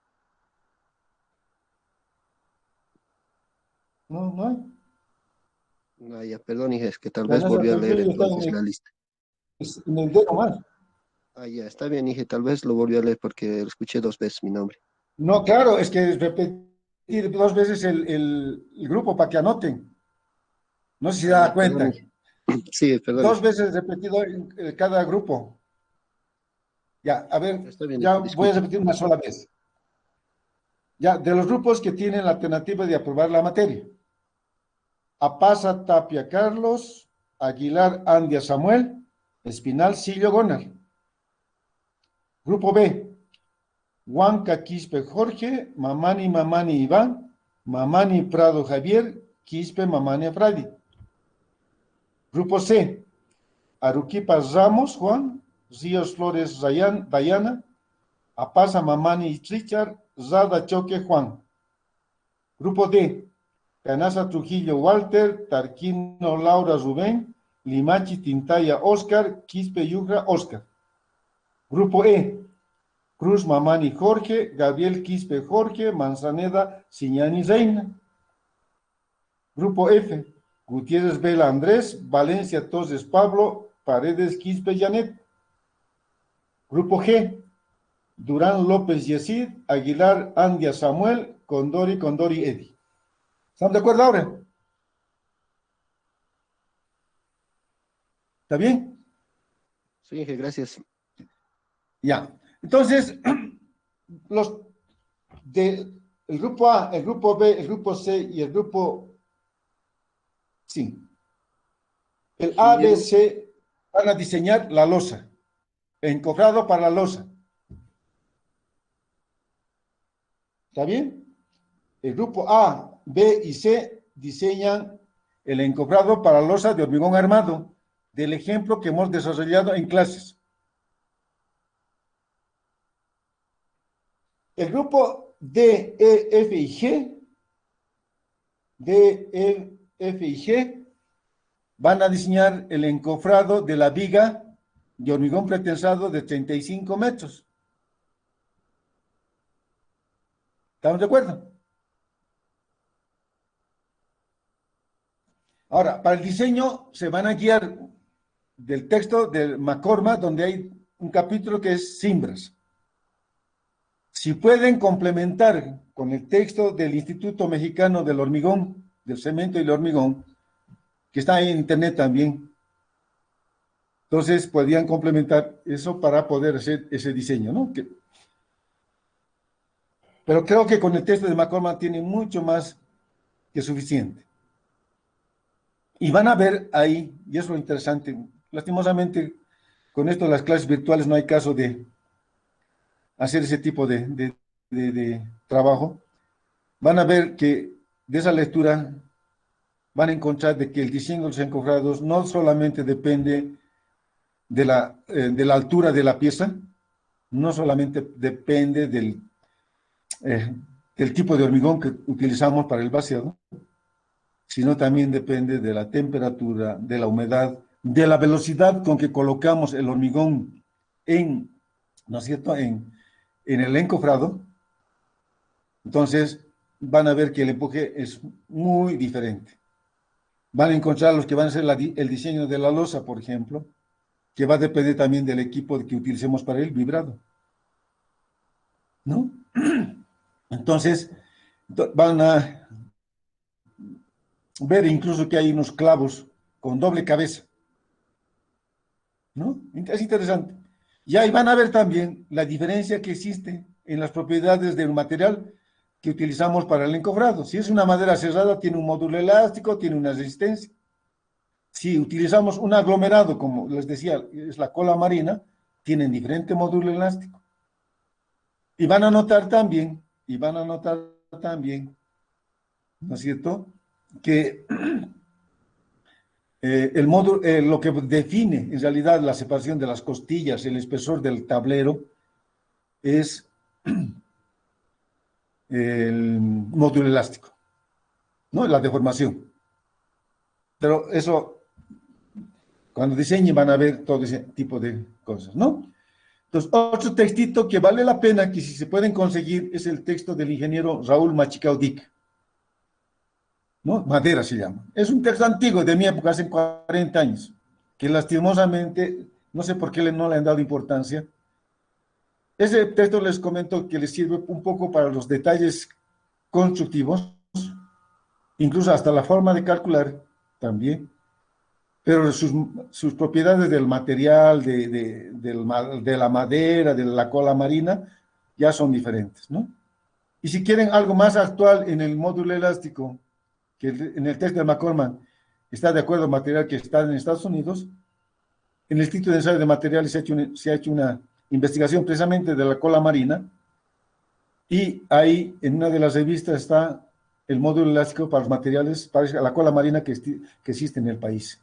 No, no hay. Ya, perdón, es que tal vez Canasta volví a leer Trujillo está entonces la lista. en el D nomás. Ya, está bien, tal vez lo volví a leer porque escuché dos veces mi nombre. No, claro, es que repetir dos veces el grupo para que anoten. No sé si se da Ya, perdón, cuenta. Sí, perdón, Dos veces repetido en cada grupo. Ya, a ver, Está bien, ya voy a disculpe. repetir una sola vez. Ya, de los grupos que tienen la alternativa de aprobar la materia. Apaza Tapia Carlos, Aguilar Andia Samuel, Espinal Sillo Gonar. Grupo B, Huanca Quispe Jorge, Mamani Iván, Mamani Prado Javier, Quispe Mamani Fradi. Grupo C, Aruquipa Ramos Juan, Ríos Flores Dayana, Apaza Mamani Richard, Zada Choque Juan. Grupo D, Canasa Trujillo Walter, Tarquino Laura Rubén, Limachi Tintaya Oscar, Quispe Yugra Oscar. Grupo E, Cruz Mamani Jorge, Gabriel Quispe Jorge, Manzaneda Siñani Reina. Grupo F, Gutiérrez Vela Andrés, Valencia Torres Pablo, Paredes Quispe Janet. Grupo G, Durán López Yesid, Aguilar Andia Samuel, Condori Edi. ¿Están de acuerdo ahora? ¿Está bien? Sí, gracias. Ya. Entonces, los de el grupo A, el grupo B, el grupo C y el grupo sí, el A, B, Ingeniero, C van a diseñar la losa, encofrado para la losa. ¿Está bien? El grupo A, B y C diseñan el encofrado para losa de hormigón armado, del ejemplo que hemos desarrollado en clases. El grupo D, E, F y G, D, E, F y G van a diseñar el encofrado de la viga de hormigón pretensado de 35 metros. ¿Estamos de acuerdo? Ahora, para el diseño se van a guiar del texto del McCormack, donde hay un capítulo que es cimbras. Si pueden complementar con el texto del Instituto Mexicano del Hormigón, del Cemento y el Hormigón, que está en internet también, entonces podrían complementar eso para poder hacer ese diseño, ¿no? Pero creo que con el texto de McCormack tiene mucho más que suficiente. Y van a ver ahí, y es lo interesante, lastimosamente, con esto de las clases virtuales no hay caso de hacer ese tipo de trabajo. Van a ver que de esa lectura van a encontrar de que el diseño de los encofrados no solamente depende de la altura de la pieza, no solamente depende del tipo de hormigón que utilizamos para el vaciado, sino también depende de la temperatura, de la humedad, de la velocidad con que colocamos el hormigón en, ¿no es cierto?, en el encofrado. Entonces, van a ver que el empuje es muy diferente. Van a encontrar los que van a hacer el diseño de la losa, por ejemplo, que va a depender también del equipo que utilicemos para el vibrado, ¿no? Entonces, van a ver incluso que hay unos clavos con doble cabeza, ¿no? Es interesante. Y ahí van a ver también la diferencia que existe en las propiedades del material que utilizamos para el encofrado. Si es una madera cerrada, tiene un módulo elástico, tiene una resistencia. Si utilizamos un aglomerado, como les decía, es la cola marina, tienen diferente módulo elástico. Y van a notar también, ¿no es cierto?, que el módulo, lo que define en realidad la separación de las costillas, el espesor del tablero, es el módulo elástico, ¿no? La deformación. Pero eso, cuando diseñen van a ver todo ese tipo de cosas, ¿no? Entonces, otro textito que vale la pena, que si se pueden conseguir, es el texto del ingeniero Raúl Machicaudic, ¿no? Madera se llama. Es un texto antiguo de mi época, hace 40 años, que lastimosamente, no sé por qué no le han dado importancia. Ese texto les comento que les sirve un poco para los detalles constructivos, incluso hasta la forma de calcular también, pero sus propiedades del material, de la madera, de la cola marina, ya son diferentes, ¿no? Y si quieren algo más actual en el módulo elástico, que en el test de McCormick está de acuerdo al material que está en Estados Unidos, en el Instituto de Ensayo de Materiales se ha hecho una investigación precisamente de la cola marina, y ahí en una de las revistas está el módulo elástico para los materiales, para la cola marina que existe en el país.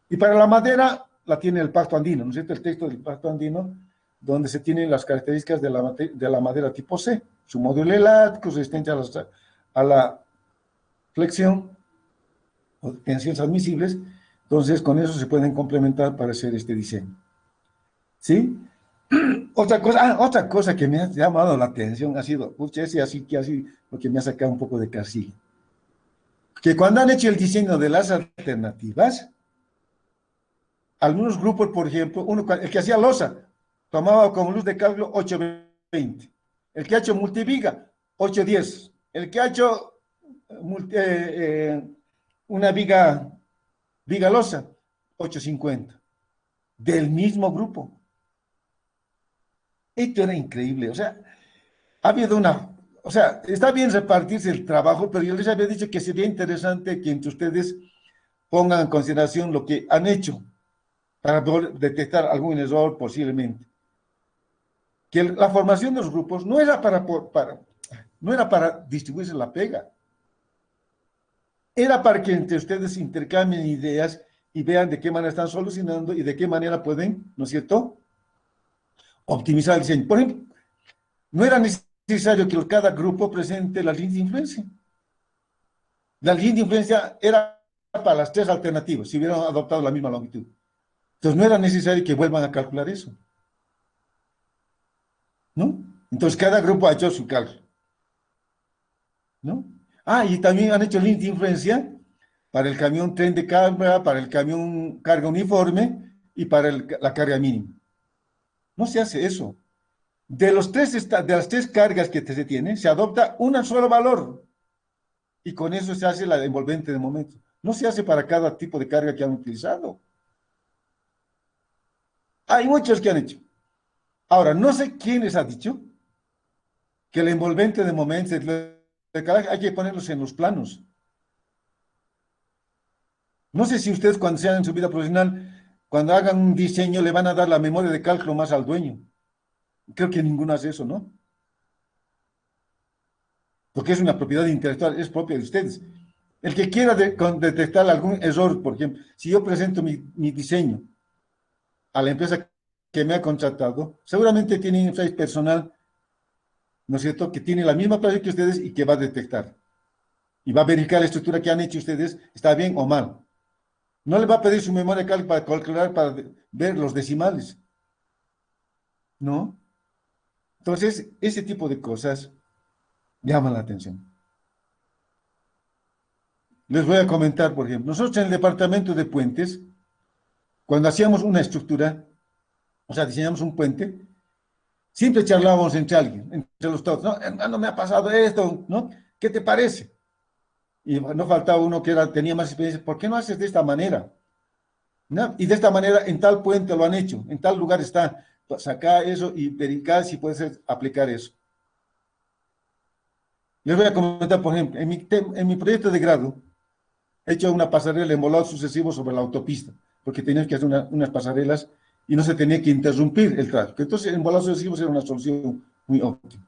Y para la madera la tiene el Pacto Andino, ¿no es cierto? El texto del Pacto Andino, donde se tienen las características de la madera tipo C, su módulo elástico, resistente a la flexión o tensiones admisibles. Entonces, con eso se pueden complementar para hacer este diseño. ¿Sí? Otra cosa que me ha llamado la atención ha sido, pucha, así, lo que me ha sacado un poco de casilla. Que cuando han hecho el diseño de las alternativas, algunos grupos, por ejemplo, el que hacía losa, tomaba como luz de cálculo 820. El que ha hecho multiviga, 810. El que ha hecho una viga losa, 850. Del mismo grupo. Esto era increíble. O sea, ha habido o sea, está bien repartirse el trabajo, pero yo les había dicho que sería interesante que entre ustedes pongan en consideración lo que han hecho para detectar algún error posiblemente. Que la formación de los grupos no era no era para distribuirse la pega, era para que entre ustedes intercambien ideas y vean de qué manera están solucionando y de qué manera pueden, ¿no es cierto?, optimizar el diseño. Por ejemplo, no era necesario que cada grupo presente la línea de influencia. La línea de influencia era para las tres alternativas, si hubieran adoptado la misma longitud. Entonces no era necesario que vuelvan a calcular eso, ¿no? Entonces cada grupo ha hecho su cálculo, ¿no? Ah, y también han hecho línea de influencia para el camión tren de carga, para el camión carga uniforme y para la carga mínima. No se hace eso. De las tres cargas que se tiene, se adopta un solo valor y con eso se hace la envolvente de momento. No se hace para cada tipo de carga que han utilizado. Hay muchos que han hecho. Ahora, no sé quién les ha dicho que el envolvente de momento hay que ponerlos en los planos. No sé si ustedes cuando sean en su vida profesional, cuando hagan un diseño, le van a dar la memoria de cálculo más al dueño. Creo que ninguno hace eso, ¿no? Porque es una propiedad intelectual, es propia de ustedes. El que quiera detectar algún error, por ejemplo, si yo presento mi diseño a la empresa que me ha contratado, seguramente tiene interface personal, ¿no es cierto?, que tiene la misma playa que ustedes y que va a detectar. Y va a verificar la estructura que han hecho ustedes, está bien o mal. No le va a pedir su memoria para calcular, para ver los decimales, ¿no? Entonces, ese tipo de cosas llaman la atención. Les voy a comentar, por ejemplo, nosotros en el departamento de puentes, cuando hacíamos una estructura, o sea, diseñamos un puente, siempre charlábamos entre alguien, entre los todos, no, hermano, me ha pasado esto, ¿no? ¿Qué te parece? Y no faltaba uno que tenía más experiencia, ¿por qué no haces de esta manera? ¿No? Y de esta manera, en tal puente lo han hecho, en tal lugar está, saca eso y verificar si puede ser aplicar eso. Les voy a comentar, por ejemplo, en mi proyecto de grado, he hecho una pasarela en volado sucesivo sobre la autopista, porque teníamos que hacer unas pasarelas y no se tenía que interrumpir el tráfico. Entonces, en volados sucesivos era una solución muy óptima.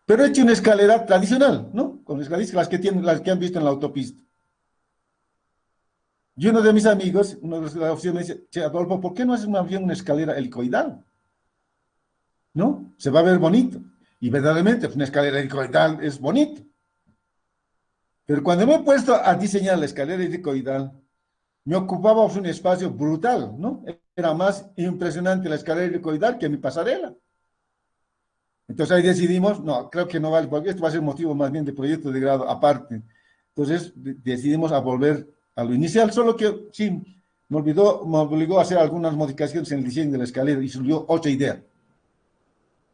Pero he hecho una escalera tradicional, ¿no? Con escaleras las que han visto en la autopista. Y uno de mis amigos, uno de la oficina, me dice, che, Adolfo, ¿por qué no haces más bien una escalera helicoidal? ¿No? Se va a ver bonito. Y verdaderamente, pues, una escalera helicoidal es bonito. Pero cuando me he puesto a diseñar la escalera helicoidal, me ocupaba un espacio brutal, ¿no? Era más impresionante la escalera helicoidal que mi pasarela. Entonces ahí decidimos, no, creo que no vale, porque esto va a ser motivo más bien de proyecto de grado aparte. Entonces decidimos a volver a lo inicial, solo que sí, me obligó a hacer algunas modificaciones en el diseño de la escalera y surgió otra idea.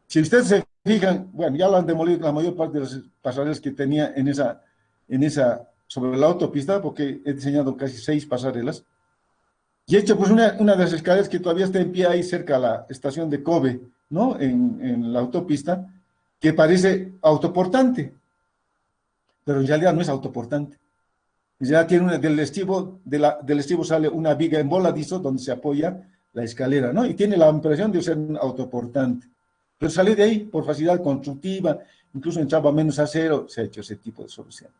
Si ustedes se fijan, bueno, ya lo han demolido la mayor parte de las pasarelas que tenía sobre la autopista, porque he diseñado casi 6 pasarelas, y he hecho pues una de las escaleras que todavía está en pie ahí cerca a la estación de Kobe, ¿no? En la autopista, que parece autoportante, pero en realidad no es autoportante. Ya tiene del estivo sale una viga en voladizo donde se apoya la escalera, ¿no? Y tiene la impresión de ser un autoportante. Pero salió de ahí por facilidad constructiva, incluso entraba menos acero, se ha hecho ese tipo de solución.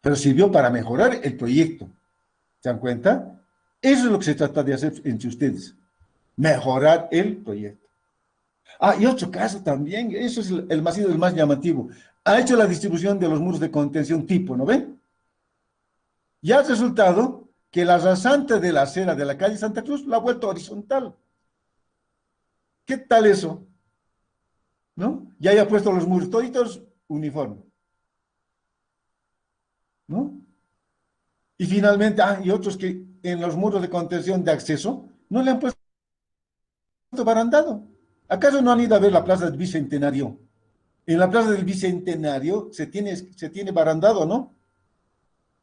Pero sirvió para mejorar el proyecto. ¿Se dan cuenta? Eso es lo que se trata de hacer entre ustedes. Mejorar el proyecto. Ah, y otro caso también, eso es el más llamativo. Ha hecho la distribución de los muros de contención tipo, ¿no ven? Y ha resultado que la rasante de la acera de la calle Santa Cruz la ha vuelto horizontal. ¿Qué tal eso? ¿No? Ya haya puesto los muros toditos uniformes, ¿no? Y finalmente, y otros que en los muros de contención de acceso no le han puesto barandado. ¿Acaso no han ido a ver la Plaza del Bicentenario? En la Plaza del Bicentenario se tiene barandado, ¿no?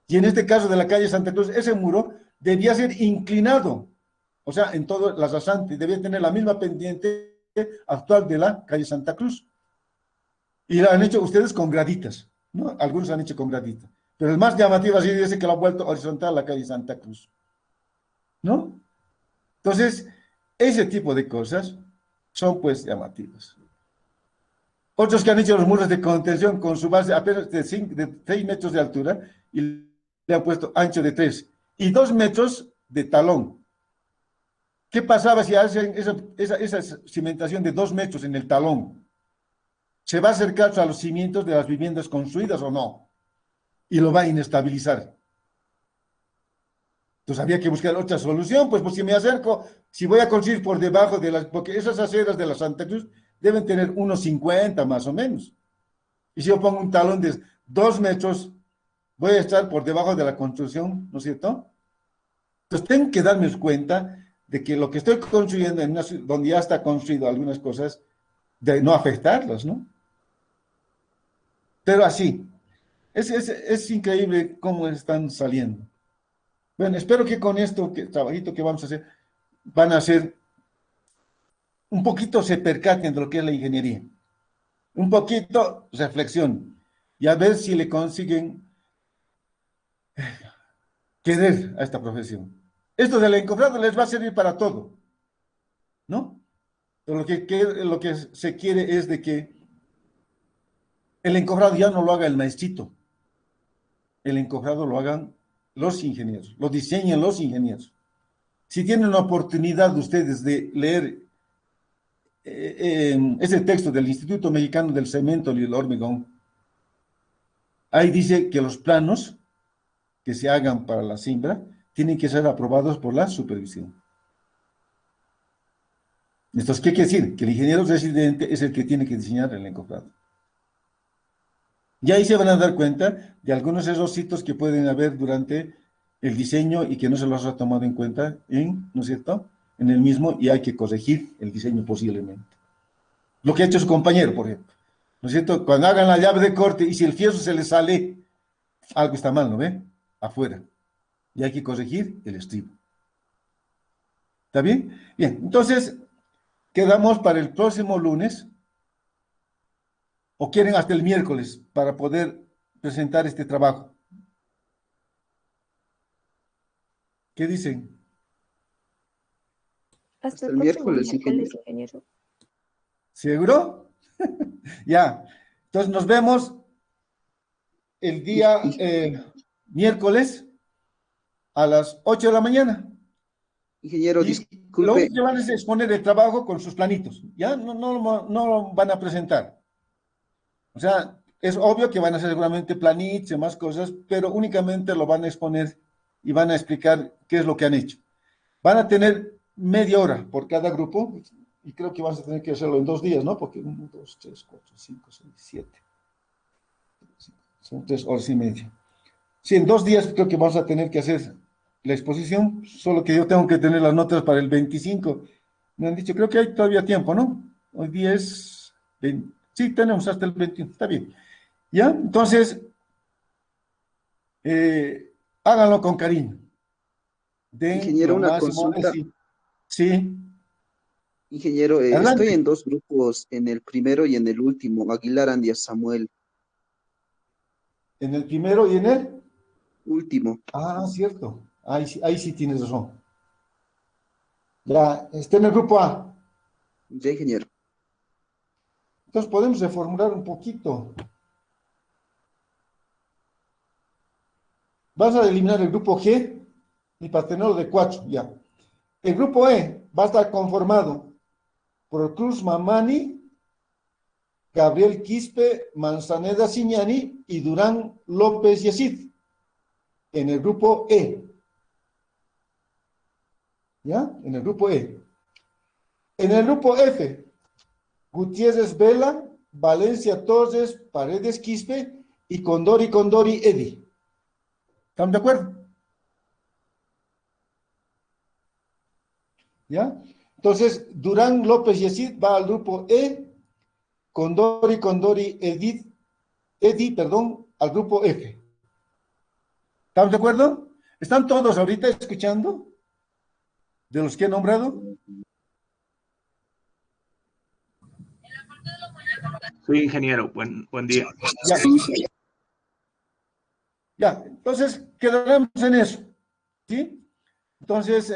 Y en este caso de la calle Santa Cruz, ese muro debía ser inclinado. O sea, en todo la rasante, debía tener la misma pendiente actual de la calle Santa Cruz. Y la han hecho ustedes con graditas, ¿no? Algunos han hecho con graditas. Pero el más llamativo así dice que lo ha vuelto horizontal la calle Santa Cruz, ¿no? Entonces, ese tipo de cosas son pues llamativas. Otros que han hecho los muros de contención con su base apenas de 6 metros de altura y le han puesto ancho de 3 y 2 metros de talón. ¿Qué pasaba si hacen esa cimentación de 2 metros en el talón? ¿Se va a acercar a los cimientos de las viviendas construidas o no? Y lo va a inestabilizar. Entonces había que buscar otra solución, pues si me acerco, si voy a construir por debajo de las, porque esas aceras de la Santa Cruz deben tener unos 50 más o menos. Y si yo pongo un talón de 2 metros, voy a estar por debajo de la construcción, ¿no es cierto? Entonces tengo que darme cuenta de que lo que estoy construyendo donde ya está construido algunas cosas, de no afectarlas, ¿no? Pero así, es increíble cómo están saliendo. Bueno, espero que con esto, trabajito que vamos a hacer, van a hacer, un poquito se percaten de lo que es la ingeniería. Un poquito reflexión y a ver si le consiguen querer a esta profesión. Esto del encofrado les va a servir para todo, ¿no? Pero lo que se quiere es de que el encofrado ya no lo haga el maestrito, el encofrado lo hagan los ingenieros, lo diseñen los ingenieros. Si tienen la oportunidad ustedes de leer ese texto del Instituto Mexicano del Cemento y el Hormigón, ahí dice que los planos que se hagan para la siembra tienen que ser aprobados por la supervisión. Entonces, ¿qué quiere decir? Que el ingeniero residente es el que tiene que diseñar el encofrado. Y ahí se van a dar cuenta de algunos errorcitos que pueden haber durante el diseño y que no se los ha tomado en cuenta ¿no es cierto?, en el mismo, y hay que corregir el diseño posiblemente. Lo que ha hecho su compañero, por ejemplo. ¿No es cierto? Cuando hagan la llave de corte y si el fierro se le sale, algo está mal, ¿no ve? Afuera. Y hay que corregir el estribo. ¿Está bien? Bien, entonces quedamos para el próximo lunes, o quieren hasta el miércoles para poder presentar este trabajo. ¿Qué dicen? Hasta Hasta el el próximo miércoles, miércoles, ingeniero. ingeniero. ¿Seguro? Ya. Entonces nos vemos el día Y- miércoles a las 8 de la mañana. Ingeniero, Y lo disculpe, único que van a hacer es exponer el trabajo con sus planitos. Ya no lo van a presentar. O sea, es obvio que van a hacer seguramente planitos y más cosas, pero únicamente lo van a exponer y van a explicar qué es lo que han hecho. Van a tener media hora por cada grupo, y creo que vas a tener que hacerlo en 2 días, ¿no? Porque 1, 2, 3, 4, 5, 6, 7. Son 3 horas y media. Sí, en 2 días creo que vamos a tener que hacer la exposición, solo que yo tengo que tener las notas para el 25. Me han dicho, creo que hay todavía tiempo, ¿no? Hoy día es 20. Sí, tenemos hasta el 21, está bien. ¿Ya? Entonces, háganlo con cariño. Den ingeniero, lo una máximo. consulta. Sí, sí, Ingeniero, estoy adelante. en dos grupos, en el primero y en el último, Aguilar Andia Samuel, En el primero y en el. último. Ah, cierto. Ahí sí tienes razón. Ya, está en el grupo A. Ya, ingeniero. Entonces podemos reformular un poquito. Vas a eliminar el grupo G y para tenerlo de 4, ya. El grupo E va a estar conformado por Cruz Mamani, Gabriel Quispe, Manzaneda Ciñani y Durán López Yesid. En el grupo E. ¿Ya? En el grupo E. En el grupo F, Gutiérrez Vela, Valencia Torres, Paredes Quispe y Condori Edi. ¿Están de acuerdo? ¿Ya? Entonces, Durán López Yesid va al grupo E, Condori Edi, perdón, al grupo F. ¿Estamos de acuerdo? ¿Están todos ahorita escuchando de los que he nombrado? Sí, ingeniero, buen día. Ya, ya. Entonces, quedaremos en eso. ¿Sí? Entonces,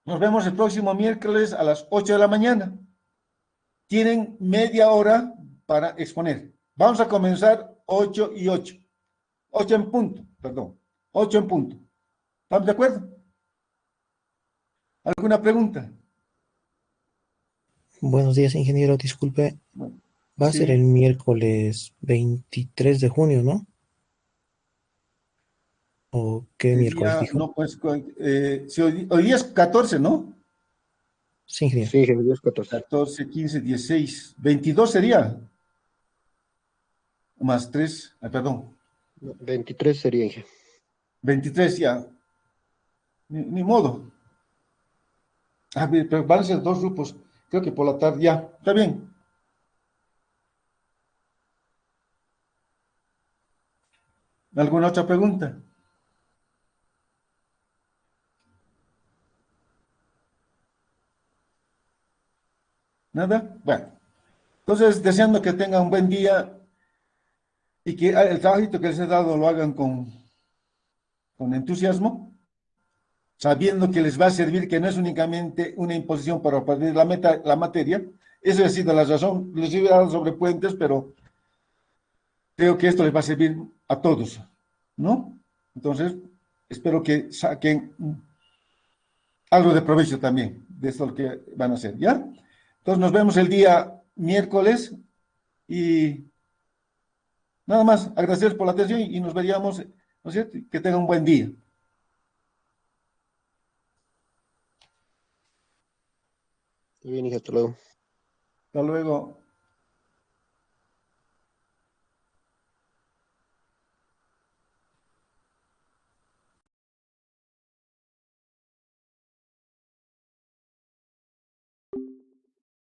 nos vemos el próximo miércoles a las 8 de la mañana. Tienen media hora para exponer. Vamos a comenzar 8 y 8. 8 en punto, perdón. 8 en punto. ¿Estamos de acuerdo? ¿Alguna pregunta? Buenos días, ingeniero. Disculpe, va a ser el Sí. miércoles 23 de junio, ¿no? ¿O qué miércoles Sería, dijo? no, pues, si hoy día es 14, ¿no? Sí, ingeniero. Sí, ingeniero, es 14. 14, 15, 16, 22 sería, más 3, perdón, 23 sería, ingeniero. 23 ya, ni modo. Pero van a ser 2 grupos, creo que por la tarde ya, está bien. ¿Alguna otra pregunta? ¿Nada? Bueno, entonces deseando que tengan un buen día y que el trabajito que les he dado lo hagan con entusiasmo, sabiendo que les va a servir, que no es únicamente una imposición para aprender la materia. Esa ha sido la razón. Les he dado sobre puentes, pero creo que esto les va a servir a todos, ¿no? Entonces, espero que saquen algo de provecho también de esto que van a hacer, ¿ya? Entonces nos vemos el día miércoles y nada más, agradecerles por la atención y nos veríamos, ¿no es cierto? Que tengan un buen día. Muy bien, hija, hasta luego. Hasta luego.